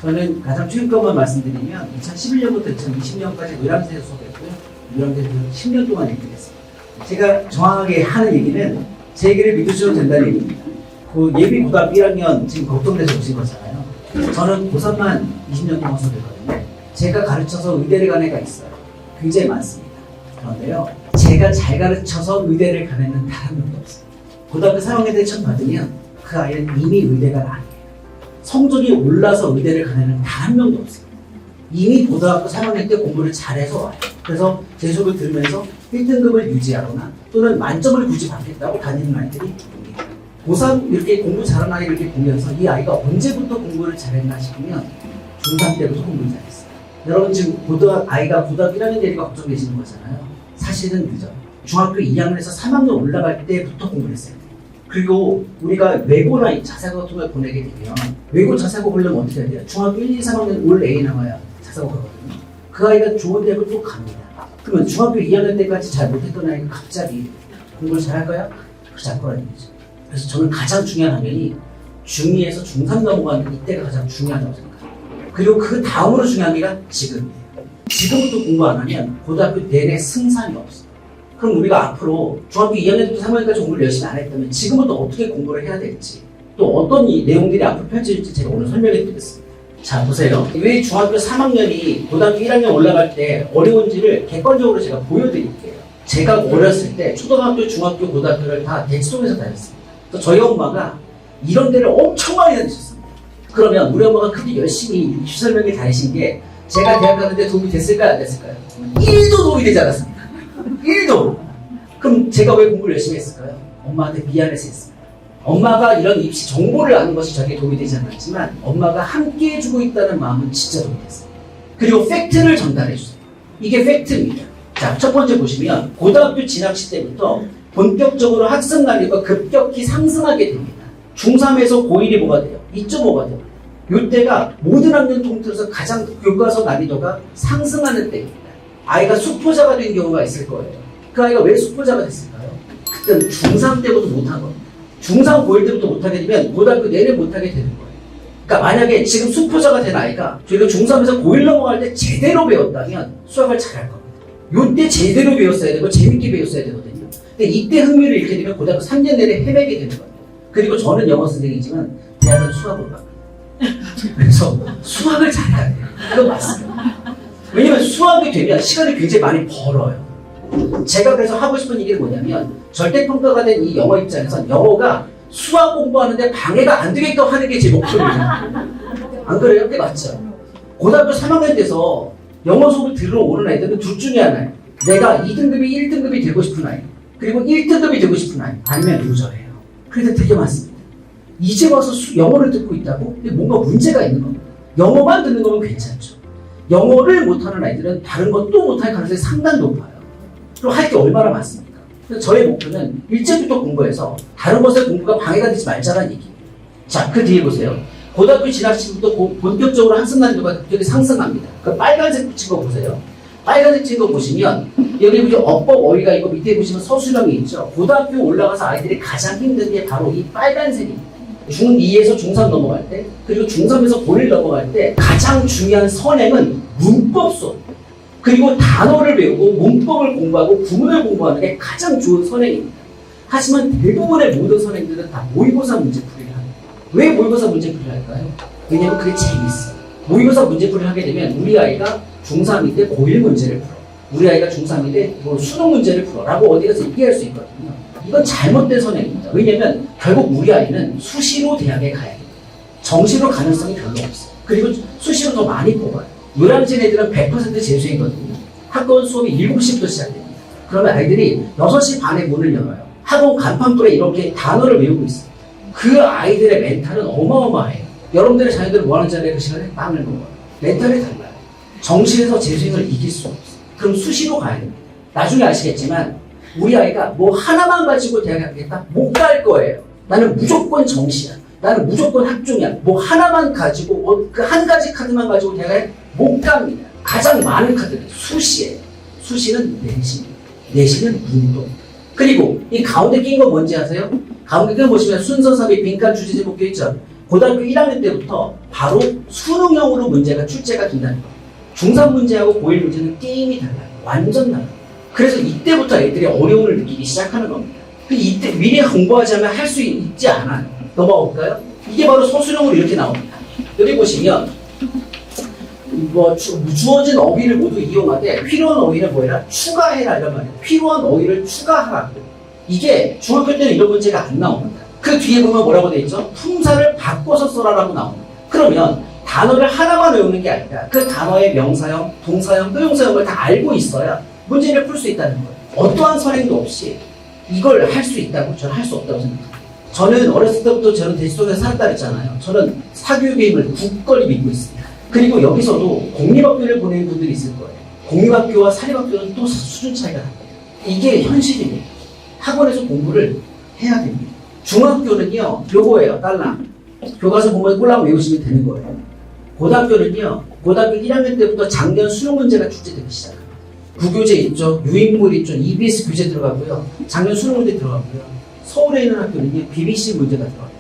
저는 가장 최근 것만 말씀드리면 2011년부터 2020년까지 노량진에서 수업했고요. 노량진에서 10년 동안 얘기했습니다. 제가 정확하게 하는 얘기는 제 얘기를 믿으셔도 된다는 얘기입니다. 그 예비 고등학교 1학년 지금 걱정돼서 오신 거잖아요. 저는 고3만 20년 동안 수업했거든요. 제가 가르쳐서 의대를 간 애가 있어요. 굉장히 많습니다. 그런데요, 제가 잘 가르쳐서 의대를 간 애는 단 한 명도 없어요. 고등학교 3학년 때 처음 받으면 그 아이는 이미 의대가 아니에요. 성적이 올라서 의대를 간 애는 단 한 명도 없어요. 이미 고등학교 3학년 때 공부를 잘해서 와요. 그래서 제 수업을 들으면서 1등급을 유지하거나 또는 만점을 굳이 받겠다고 다니는 아이들이 있습니다. 고3 이렇게 공부 잘하는 아이를 이렇게 보면서 이 아이가 언제부터 공부를 잘했나 싶으면 중3 때부터 공부를 잘했어요. 여러분 지금 아이가 고등학교 1학년 되니까 걱정되시는 거잖아요. 사실은 늦어요. 중학교 2학년에서 3학년 올라갈 때부터 공부를 했어요. 그리고 우리가 외고나 자사고 같은 걸 보내게 되면 외고 자사고 보려면 어떻게 해야 돼요? 중학교 1, 2, 3학년 올 A 나와야 자사고 가거든요. 그 아이가 좋은 대학을 또 갑니다. 그러면 중학교 2학년 때까지 잘 못했던 아이가 갑자기 공부를 잘할까요? 그렇지 않을 거라는 얘기죠. 그래서 저는 가장 중요한 학년이 중2에서 중3 넘어가는 이때가 가장 중요하다고 생각합니다. 그리고 그 다음으로 중요한 게가 지금이에요. 지금부터 공부 안 하면 고등학교 내내 승산이 없어요. 그럼 우리가 앞으로 중학교 2학년부터 3학년까지 공부를 열심히 안 했다면 지금부터 어떻게 공부를 해야 될지 또 어떤 내용들이 앞으로 펼쳐질지 제가 오늘 설명해 드리겠습니다. 자 보세요. 왜 중학교 3학년이 고등학교 1학년 올라갈 때 어려운지를 객관적으로 제가 보여드릴게요. 제가 어렸을 때 초등학교, 중학교, 고등학교를 다 대치동에서 다녔습니다. 그래서 저희 엄마가 이런 데를 엄청 많이 다니셨습니다. 그러면 우리 엄마가 그렇게 열심히 유설명에 다니신 게 제가 대학 가는데 도움이 됐을까요? 안 됐을까요? 1도 도움이 되지 않았습니다. 1도. 그럼 제가 왜 공부를 열심히 했을까요? 엄마한테 미안해서 했습니다. 엄마가 이런 입시 정보를 아는 것이 저에게 도움이 되지 않았지만 엄마가 함께 해주고 있다는 마음은 진짜 도움이 됐어요. 그리고 팩트를 전달해 주세요. 이게 팩트입니다. 자, 첫 번째 보시면 고등학교 진학시 때부터 본격적으로 학생 난이도가 급격히 상승하게 됩니다. 중3에서 고1이 뭐가 돼요? 2.5가 돼요. 이때가 모든 학년 통틀어서 가장 교과서 난이도가 상승하는 때입니다. 아이가 수포자가 된 경우가 있을 거예요. 그 아이가 왜 수포자가 됐을까요? 그때는 중3 때부터 못한 겁니다. 중3, 고1 때부터 못하게 되면 고등학교 내내 못하게 되는 거예요. 그러니까 만약에 지금 수포자가 된 아이가 저희가 중3에서 고1 넘어갈 때 제대로 배웠다면 수학을 잘할 겁니다. 이때 제대로 배웠어야 되고 재밌게 배웠어야 되거든요. 근데 이때 흥미를 잃게 되면 고등학교 3년 내내 헤매게 되는 겁니다. 그리고 저는 영어 선생님이지만 대학은 수학을 갑니다. 그래서 수학을 잘해야 돼요. 그건 맞습니다. 왜냐면 수학이 되면 시간을 굉장히 많이 벌어요. 제가 그래서 하고 싶은 얘기는 뭐냐면 절대평가가 된 이 영어 입장에선 영어가 수학 공부하는데 방해가 안 되게끔 하는 게 제 목표입니다. 안 그래요? 그게 맞죠? 고등학교 3학년 돼서 영어 수업을 들으러 오는 아이들은 둘 중에 하나예요. 내가 2등급이 1등급이 되고 싶은 아이, 그리고 1등급이 되고 싶은 아이, 아니면 루저예요. 그래서 되게 많습니다. 이제 와서 영어를 듣고 있다고? 근데 뭔가 문제가 있는 겁니다. 영어만 듣는 거면 괜찮죠. 영어를 못하는 아이들은 다른 것도 못할 가능성이 상당히 높아요. 그럼 할 게 얼마나 많습니까? 그래서 저의 목표는 일찍부터 공부해서 다른 것에 공부가 방해가 되지 말자는 얘기예요. 자, 그 뒤에 보세요. 고등학교 진학시부터 본격적으로 학습 난이도가 급격히 상승합니다. 그 빨간색 붙인 거 보세요. 빨간색 친 거 보시면 여기 보시면 어법 어휘가 이거 밑에 보시면 서술형이 있죠. 고등학교 올라가서 아이들이 가장 힘든 게 바로 이 빨간색입니다. 중2에서 중3 넘어갈 때 그리고 중3에서 고1 넘어갈 때 가장 중요한 선행은 문법 수업 그리고 단어를 배우고 문법을 공부하고 구문을 공부하는 게 가장 좋은 선행입니다. 하지만 대부분의 모든 선행들은 다 모의고사 문제풀이를 합니다. 왜 모의고사 문제풀이를 할까요? 왜냐면 그게 재미있어요. 모의고사 문제풀이를 하게 되면 우리 아이가 중3일 때 고1 문제를 풀어 우리 아이가 중3일 때 뭐 수능 문제를 풀어 라고 어디 가서 얘기할 수 있거든요. 이건 잘못된 선행입니다. 왜냐면 결국 우리 아이는 수시로 대학에 가야 돼요. 정시로 가능성이 별로 없어요. 그리고 수시로 더 많이 뽑아요. 노량진 애들은 100% 재수이거든요. 학원 수업이 7시부터 시작됩니다. 그러면 아이들이 6시 반에 문을 열어요. 학원 간판불에 이렇게 단어를 외우고 있어요. 그 아이들의 멘탈은 어마어마해요. 여러분들의 자녀들은 뭐 하는지 알아요? 그 시간에 빵을 먹어요. 멘탈이 달라요. 정시에서 재수생을 이길 수 없어요. 그럼 수시로 가야 됩니다. 나중에 아시겠지만 우리 아이가 뭐 하나만 가지고 대학에 가겠다? 못 갈 거예요. 나는 무조건 정시야. 나는 무조건 학종이야. 뭐 하나만 가지고 그 한 가지 카드만 가지고 대학에 못 갑니다. 가장 많은 카드는 수시예요. 수시는 내신입니다. 내신은 문법. 그리고 이 가운데 낀 거 뭔지 아세요? 가운데 낀 거 보시면 순서삽입, 빈칸, 주제제, 목표 있죠? 고등학교 1학년 때부터 바로 수능형으로 문제가 출제가 된다는 거예요. 중3 문제하고 고1 문제는 게임이 달라요. 완전 달라요. 그래서 이때부터 애들이 어려움을 느끼기 시작하는 겁니다. 이때 미리 공부하자면 할 수 있지 않아요. 넘어가 볼까요? 이게 바로 서술형으로 이렇게 나옵니다. 여기 보시면 주어진 어휘를 모두 이용하되 필요한 어휘를 뭐해라? 추가해라 이런 말이에요. 필요한 어휘를 추가하라. 이게 중학교 때는 이런 문제가 안 나옵니다. 그 뒤에 보면 뭐라고 되어 있죠? 품사를 바꿔서 써라라고 나옵니다. 그러면 단어를 하나만 외우는 게 아니라 그 단어의 명사형, 동사형, 또용사형을 다 알고 있어야 문제를 풀 수 있다는 거예요. 어떠한 선행도 없이 이걸 할 수 있다고 저는 할 수 없다고 생각합니다. 저는 어렸을 때부터 저는 대지동에서 살았다 그랬잖아요. 저는 사교육의 힘을 굳건히 믿고 있습니다. 그리고 여기서도 공립학교를 보내는 분들이 있을 거예요. 공립학교와 사립학교는 또 수준 차이가 납니다. 이게 현실입니다. 학원에서 공부를 해야 됩니다. 중학교는요, 요거예요, 딸랑. 교과서 보면 꼴랑 외우시면 되는 거예요. 고등학교는요, 고등학교 1학년 때부터 작년 수능 문제가 출제되기 시작합니다. 구교재 있죠, 유인물 있죠, EBS 교재 들어가고요, 작년 수능 문제 들어가고요. 서울에 있는 학교는요, BBC 문제가 들어가요.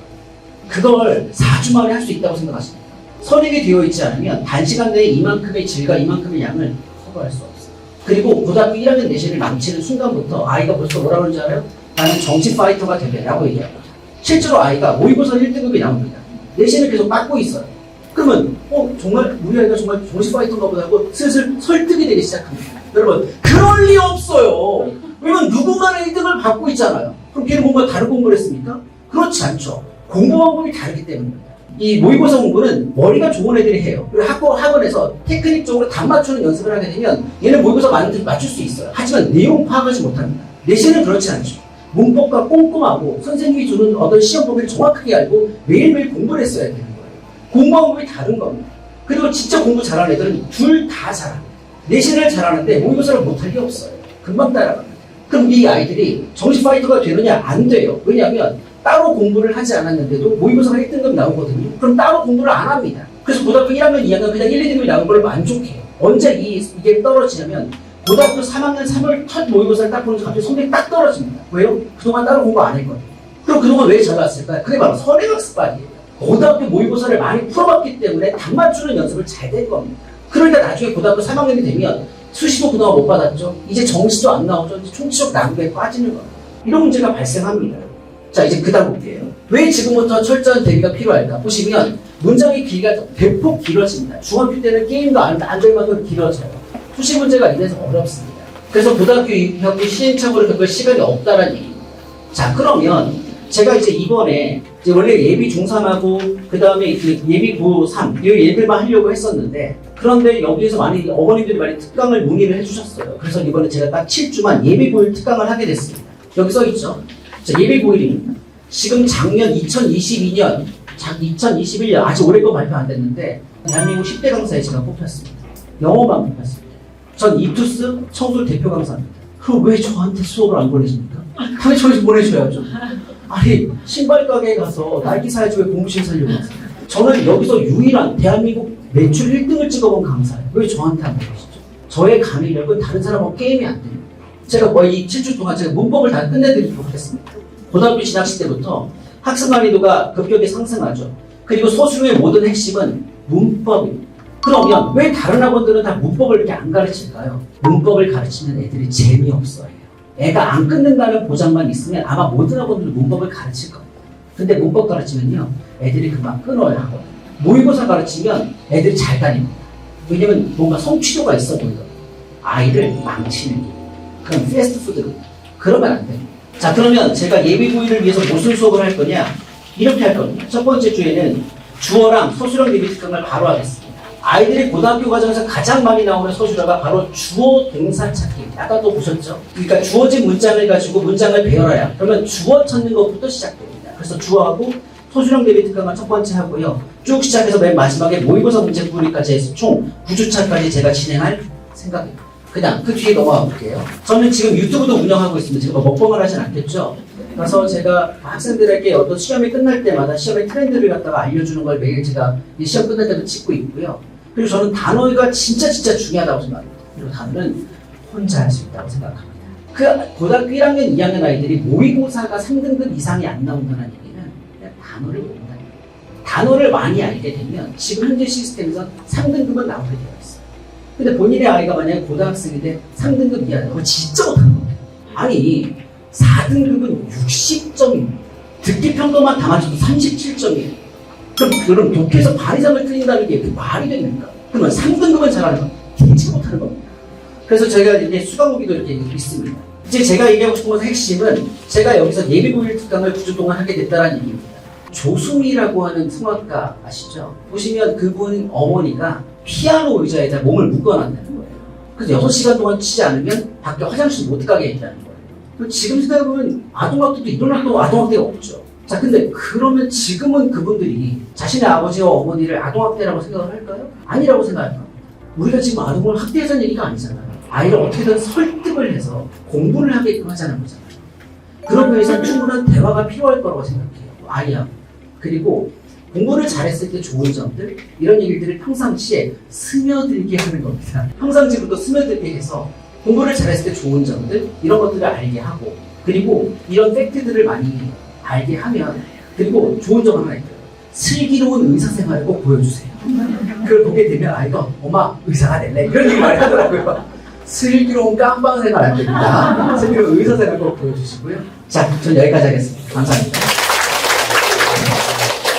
그걸 4주 만에 할 수 있다고 생각하십니까? 선행이 되어 있지 않으면 단시간 내에 이만큼의 질과 이만큼의 양을 커버할 수 없어요. 그리고 고등학교 1학년 내신을 망치는 순간부터 아이가 벌써 뭐라고 하는지 알아요? 나는 정치 파이터가 되겠라고 얘기합니다. 실제로 아이가 모의고사 1등급이 나옵니다. 내신을 계속 받고 있어요. 그러면 정말 우리 아이가 정말 정치 파이터인가 보다 하고 슬슬 설득이 되기 시작합니다. 여러분, 그럴 리 없어요. 왜냐면 누군가는 1등을 받고 있잖아요. 그럼 걔는 뭔가 다른 공부를 했습니까? 그렇지 않죠. 공부 방법이 다르기 때문입니다. 이 모의고사 공부는 머리가 좋은 애들이 해요. 그리고 학원에서 테크닉적으로 답 맞추는 연습을 하게 되면 얘는 모의고사 맞출 수 있어요. 하지만 내용 파악하지 못합니다. 내신은 그렇지 않죠. 문법과 꼼꼼하고 선생님이 주는 어떤 시험 범위를 정확하게 알고 매일매일 공부를 했어야 되는 거예요. 공부 방법이 다른 겁니다. 그리고 진짜 공부 잘하는 애들은 둘 다 잘합니다. 내신을 잘하는데 모의고사를 못할 게 없어요. 금방 따라갑니다. 그럼 이 아이들이 정시 파이터가 되느냐? 안 돼요. 왜냐하면 따로 공부를 하지 않았는데도 모의고사가 1등급 나오거든요. 그럼 따로 공부를 안 합니다. 그래서 고등학교 1학년, 2학년 그냥 1, 2등급이 나온 걸 만족해요. 언제 이게 떨어지냐면 고등학교 3학년 3월 첫 모의고사를 딱 보면서 갑자기 성적이 딱 떨어집니다. 왜요? 그동안 따로 공부 안 했거든요. 그럼 그동안 왜 잘 나왔을까요? 그게 바로 선행학습반이에요. 고등학교 모의고사를 많이 풀어봤기 때문에 답 맞추는 연습을 잘 된 겁니다. 그러니까 나중에 고등학교 3학년이 되면 수시도 그동안 못 받았죠. 이제 정시도 안 나오죠. 이제 총치적 낭비에 빠지는 겁니다. 이런 문제가 발생합니다. 자, 이제 그 다음 볼게요. 왜 지금부터 철저한 대비가 필요할까? 보시면 문장의 길이가 대폭 길어집니다. 중학교 때는 게임도 안 될 만큼 길어져요. 수시 문제가 이래서 어렵습니다. 그래서 고등학교 입학기 시행착오를 겪을 시간이 없다는 얘기입니다. 자, 그러면 제가 이제 이번에 이제 원래 예비 중3하고 그 다음에 예비 고3 이 얘들만 하려고 했었는데 그런데 여기에서 많이 어머님들이 많이 특강을 문의를 해주셨어요. 그래서 이번에 제가 딱 7주만 예비 고1 특강을 하게 됐습니다. 여기 써있죠. 자, 예비 고1입니다. 지금 작년 2022년, 2021년 아직 올해 거 발표 안 됐는데 대한민국 10대 강사에 제가 뽑혔습니다. 영어만 뽑혔습니다. 전 이투스 청술 대표 강사입니다. 그럼 왜 저한테 수업을 안 보내십니까? 당연히 저희서 보내줘야죠. 아니, 신발 가게에 가서 나이키 사야지 왜 공부실 살려고 하세요? 저는 여기서 유일한 대한민국 매출 1등을 찍어본 강사예요. 왜 저한테 안 보내시죠? 저의 강의력은 다른 사람하고 게임이 안 됩니다. 제가 거의 7주 동안 제가 문법을 다 끝내드리도록 하겠습니다. 고등학교 진학시 때부터 학습 난이도가 급격히 상승하죠. 그리고 서술형의 모든 핵심은 문법입니다. 그러면 왜 다른 학원들은 다 문법을 이렇게 안 가르칠까요? 문법을 가르치는 애들이 재미없어요. 애가 안 끊는다는 보장만 있으면 아마 모든 학원들은 문법을 가르칠 겁니다. 근데 문법 가르치면요, 애들이 금방 끊어요, 학원. 모의고사 가르치면 애들이 잘 다닙니다. 왜냐면 뭔가 성취도가 있어 보이거든요. 아이를 망치는 게. 그럼 패스트푸드로. 그러면 안 됩니다. 자, 그러면 제가 예비 고1을 위해서 무슨 수업을 할 거냐? 이렇게 할 겁니다. 첫 번째 주에는 주어랑 서술형 대비 특강을 바로 하겠습니다. 아이들이 고등학교 과정에서 가장 많이 나오는 서술어가 바로 주어 동사 찾기입니다. 아까 또 보셨죠? 그러니까 주어진 문장을 가지고 문장을 배열해야. 그러면 주어 찾는 것부터 시작됩니다. 그래서 주어하고 서술형 대비 특강을 첫 번째 하고요. 쭉 시작해서 맨 마지막에 모의고사 문제 풀이까지 해서 총 9주차까지 제가 진행할 생각입니다. 그다음 그 뒤에 넘어가 볼게요. 저는 지금 유튜브도 운영하고 있습니다. 제가 먹방을 하진 않겠죠. 그래서 제가 학생들에게 어떤 시험이 끝날 때마다 시험의 트렌드를 갖다가 알려주는 걸 매일 제가 시험 끝날 때도 찍고 있고요. 그리고 저는 단어가 진짜 중요하다고 생각합니다. 그리고 단어는 혼자 할 수 있다고 생각합니다. 그 고등학교 1학년, 2학년 아이들이 모의고사가 3등급 이상이 안 나온다는 얘기는 그냥 단어를 모른다는 얘기예요. 단어를 많이 알게 되면 지금 현재 시스템에서 3등급은 나오게 되어 있어요. 근데 본인의 아이가 만약에 고등학생인데 3등급 이하다. 그거 진짜 못하는 거예요. 아니 4등급은 60점입니다. 듣기 평가만 다 맞춰도 37점이에요. 그럼 독해에서 반 이상을 틀린다는 게 말이 됩니까? 그러면 3등급은 잘하는 거 진짜 못하는 겁니다. 그래서 저희가 이제 수강후기도 이렇게 있습니다. 이제 제가 얘기하고 싶은 것의 핵심은 제가 여기서 예비고일 특강을 9주 동안 하게 됐다는 얘기입니다. 조수미라고 하는 성악가 아시죠? 보시면 그분 어머니가 피아노 의자에다 몸을 묶어놨다는 거예요. 그래서 6시간 동안 치지 않으면 밖에 화장실 못 가게 했다는 거예요. 지금 생각해보면 아동학대도 일어나도 아동학대가 없죠. 자, 근데 그러면 지금은 그분들이 자신의 아버지와 어머니를 아동학대라고 생각을 할까요? 아니라고 생각할까요? 우리가 지금 아동을 학대하자는 얘기가 아니잖아요. 아이를 어떻게든 설득을 해서 공부를 하게끔 하자는 거잖아요. 그런 면에서 충분한 대화가 필요할 거라고 생각해요. 아이하고. 그리고 공부를 잘했을 때 좋은 점들, 이런 얘기들을 평상시에 스며들게 하는 겁니다. 평상시부터 스며들게 해서 공부를 잘했을 때 좋은 점들, 이런 것들을 알게 하고, 그리고 이런 팩트들을 많이 알게 하면, 그리고 좋은 점 하나 있어요. 슬기로운 의사생활을 꼭 보여주세요. 그걸 보게 되면 아이가 엄마 의사가 될래? 이런 얘기 많이 하더라고요. 슬기로운 깜빵생활 안 됩니다. 슬기로운 의사생활 꼭 보여주시고요. 자, 전 여기까지 하겠습니다. 감사합니다.